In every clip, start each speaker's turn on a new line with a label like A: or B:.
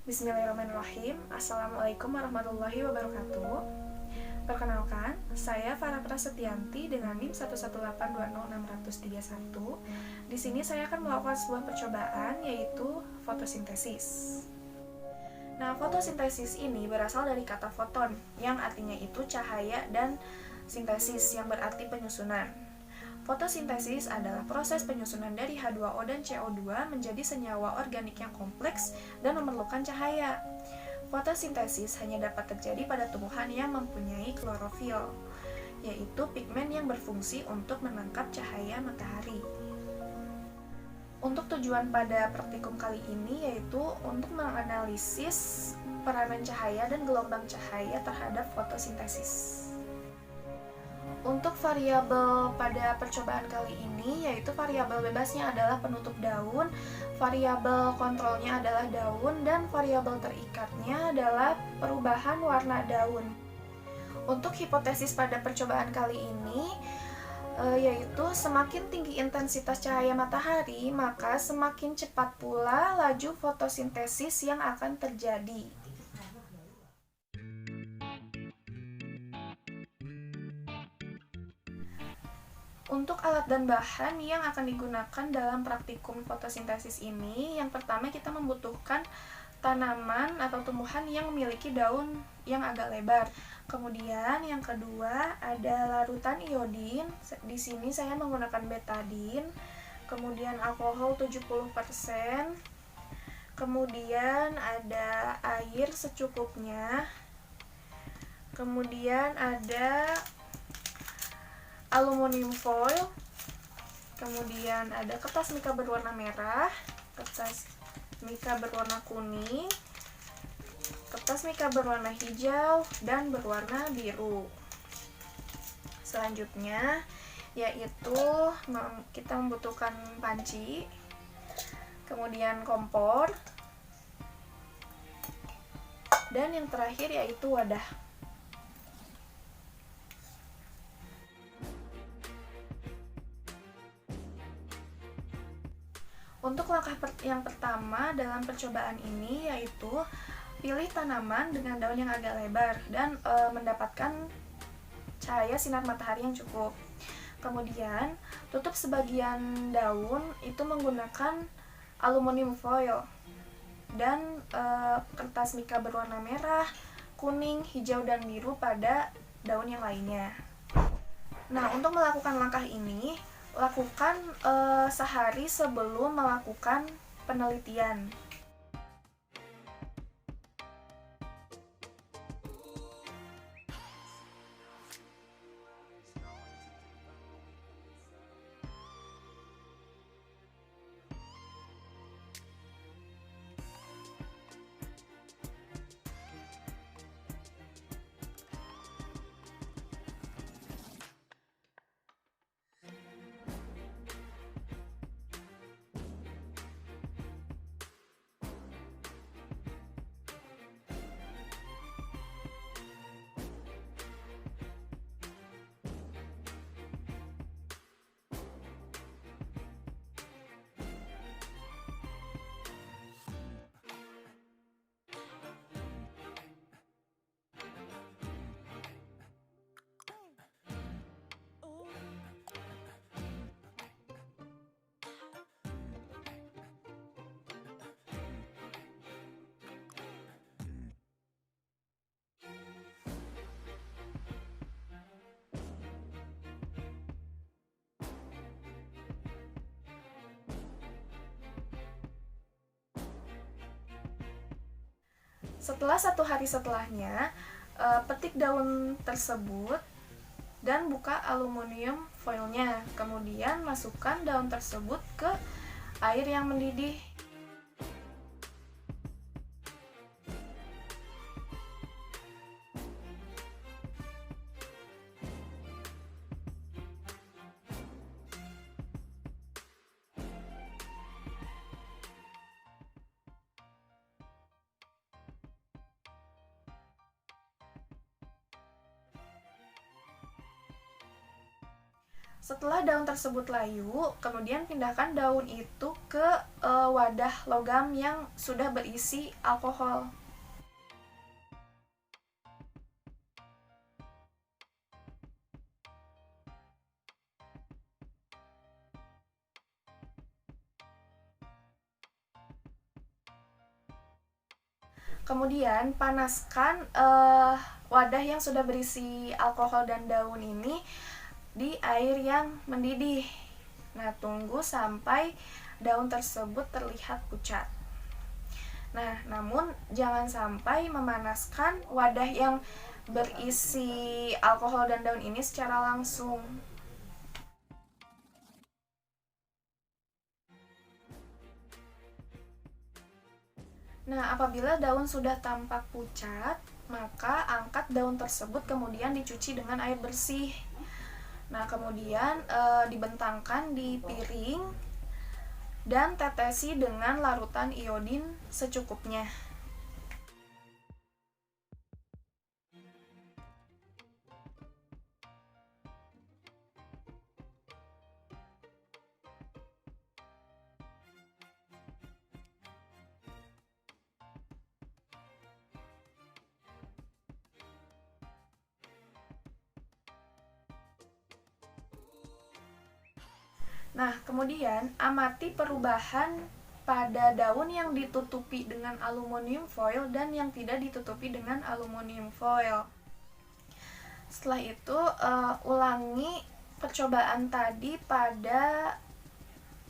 A: Bismillahirrahmanirrahim. Assalamualaikum warahmatullahi wabarakatuh. Perkenalkan, saya Farah Prasetyanti dengan NIM 118206031. Di sini saya akan melakukan sebuah percobaan, yaitu fotosintesis. Nah, fotosintesis ini berasal dari kata foton, yang artinya itu cahaya, dan sintesis, yang berarti penyusunan. Fotosintesis adalah proses penyusunan dari H2O dan CO2 menjadi senyawa organik yang kompleks dan memerlukan cahaya. Fotosintesis hanya dapat terjadi pada tumbuhan yang mempunyai klorofil, yaitu pigmen yang berfungsi untuk menangkap cahaya matahari. Untuk tujuan pada praktikum kali ini yaitu untuk menganalisis peranan cahaya dan gelombang cahaya terhadap fotosintesis. Untuk variabel pada percobaan kali ini yaitu variabel bebasnya adalah penutup daun, variabel kontrolnya adalah daun, dan variabel terikatnya adalah perubahan warna daun. Untuk hipotesis pada percobaan kali ini yaitu semakin tinggi intensitas cahaya matahari, maka semakin cepat pula laju fotosintesis yang akan terjadi. Untuk alat dan bahan yang akan digunakan dalam praktikum fotosintesis ini, yang pertama kita membutuhkan tanaman atau tumbuhan yang memiliki daun yang agak lebar. Kemudian yang kedua ada larutan iodin. Di sini saya menggunakan betadin. Kemudian alkohol 70%. Kemudian ada air secukupnya. Kemudian ada aluminium foil, kemudian ada kertas mika berwarna merah, kertas mika berwarna kuning, kertas mika berwarna hijau, dan berwarna biru. Selanjutnya yaitu kita membutuhkan panci, kemudian kompor, dan yang terakhir yaitu wadah. Untuk langkah yang pertama dalam percobaan ini yaitu pilih tanaman dengan daun yang agak lebar dan mendapatkan cahaya sinar matahari yang cukup. Kemudian tutup sebagian daun itu menggunakan aluminium foil dan kertas mika berwarna merah, kuning, hijau, dan biru pada daun yang lainnya. Nah, untuk melakukan langkah ini lakukan sehari sebelum melakukan penelitian. Setelah 1 hari setelahnya, petik daun tersebut dan buka aluminium foilnya. Kemudian masukkan daun tersebut ke air yang mendidih. Setelah daun tersebut layu, kemudian pindahkan daun itu ke wadah logam yang sudah berisi alkohol. Kemudian panaskan wadah yang sudah berisi alkohol dan daun ini di air yang mendidih. Nah, tunggu sampai daun tersebut terlihat pucat. Nah, namun jangan sampai memanaskan wadah yang berisi alkohol dan daun ini secara langsung. Nah, apabila daun sudah tampak pucat, maka angkat daun tersebut kemudian dicuci dengan air bersih. Nah, kemudian dibentangkan di piring dan tetesi dengan larutan iodin secukupnya. Nah, kemudian amati perubahan pada daun yang ditutupi dengan aluminium foil dan yang tidak ditutupi dengan aluminium foil. Setelah itu, ulangi percobaan tadi pada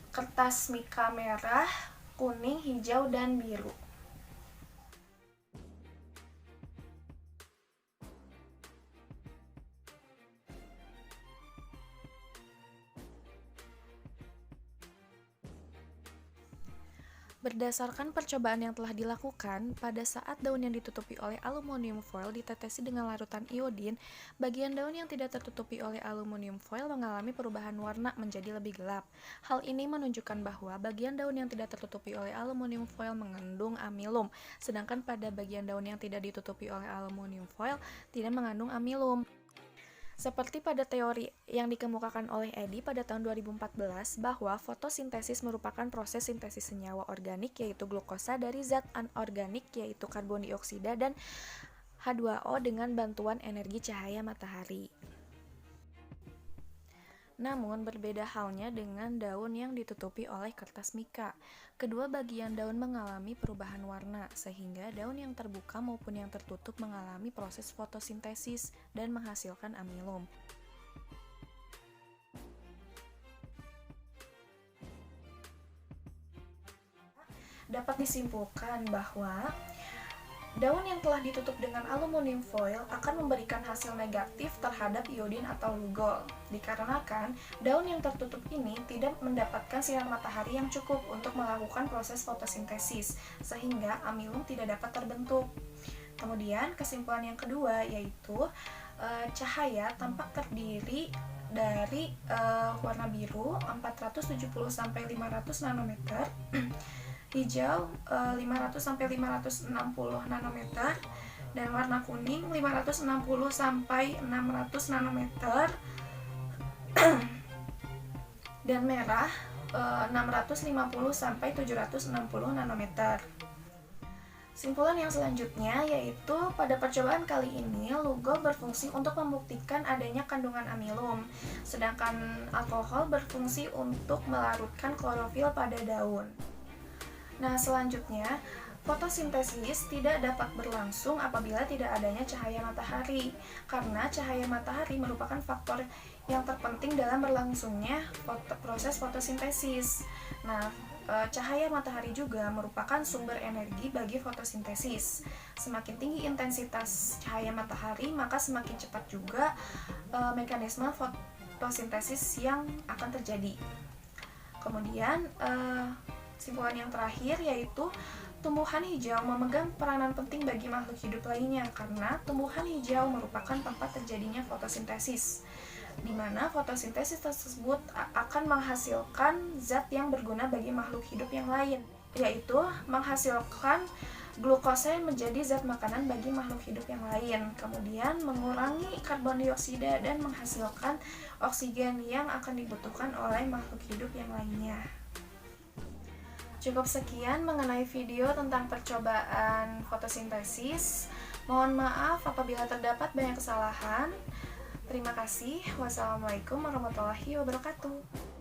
A: kertas mika merah, kuning, hijau, dan biru. Berdasarkan percobaan yang telah dilakukan, pada saat daun yang ditutupi oleh aluminium foil ditetesi dengan larutan iodin, bagian daun yang tidak tertutupi oleh aluminium foil mengalami perubahan warna menjadi lebih gelap. Hal ini menunjukkan bahwa bagian daun yang tidak tertutupi oleh aluminium foil mengandung amilum, sedangkan pada bagian daun yang tidak ditutupi oleh aluminium foil tidak mengandung amilum. Seperti pada teori yang dikemukakan oleh Eddy pada tahun 2014 bahwa fotosintesis merupakan proses sintesis senyawa organik yaitu glukosa dari zat anorganik yaitu karbon dioksida dan H2O dengan bantuan energi cahaya matahari. Namun berbeda halnya dengan daun yang ditutupi oleh kertas mika. Kedua bagian daun mengalami perubahan warna, sehingga daun yang terbuka maupun yang tertutup mengalami proses fotosintesis dan menghasilkan amilum. Dapat disimpulkan bahwa daun yang telah ditutup dengan aluminium foil akan memberikan hasil negatif terhadap iodin atau lugol, dikarenakan daun yang tertutup ini tidak mendapatkan sinar matahari yang cukup untuk melakukan proses fotosintesis, sehingga amilum tidak dapat terbentuk. Kemudian kesimpulan yang kedua yaitu cahaya tampak terdiri dari warna biru 470-500 nanometer, hijau 500-560 nanometer, dan warna kuning 560-600 nanometer, dan merah 650-760 nanometer. Simpulan yang selanjutnya yaitu pada percobaan kali ini lugol berfungsi untuk membuktikan adanya kandungan amilum, sedangkan alkohol berfungsi untuk melarutkan klorofil pada daun. Nah, selanjutnya, fotosintesis tidak dapat berlangsung apabila tidak adanya cahaya matahari, karena cahaya matahari merupakan faktor yang terpenting dalam berlangsungnya proses fotosintesis. Nah, cahaya matahari juga merupakan sumber energi bagi fotosintesis. Semakin tinggi intensitas cahaya matahari, maka semakin cepat juga mekanisme fotosintesis yang akan terjadi. Kemudian, simpulan yang terakhir yaitu tumbuhan hijau memegang peranan penting bagi makhluk hidup lainnya karena tumbuhan hijau merupakan tempat terjadinya fotosintesis, di mana fotosintesis tersebut akan menghasilkan zat yang berguna bagi makhluk hidup yang lain, yaitu menghasilkan glukosa yang menjadi zat makanan bagi makhluk hidup yang lain, kemudian mengurangi karbon dioksida dan menghasilkan oksigen yang akan dibutuhkan oleh makhluk hidup yang lainnya. Cukup sekian mengenai video tentang percobaan fotosintesis. Mohon maaf apabila terdapat banyak kesalahan. Terima kasih. Wassalamualaikum warahmatullahi wabarakatuh.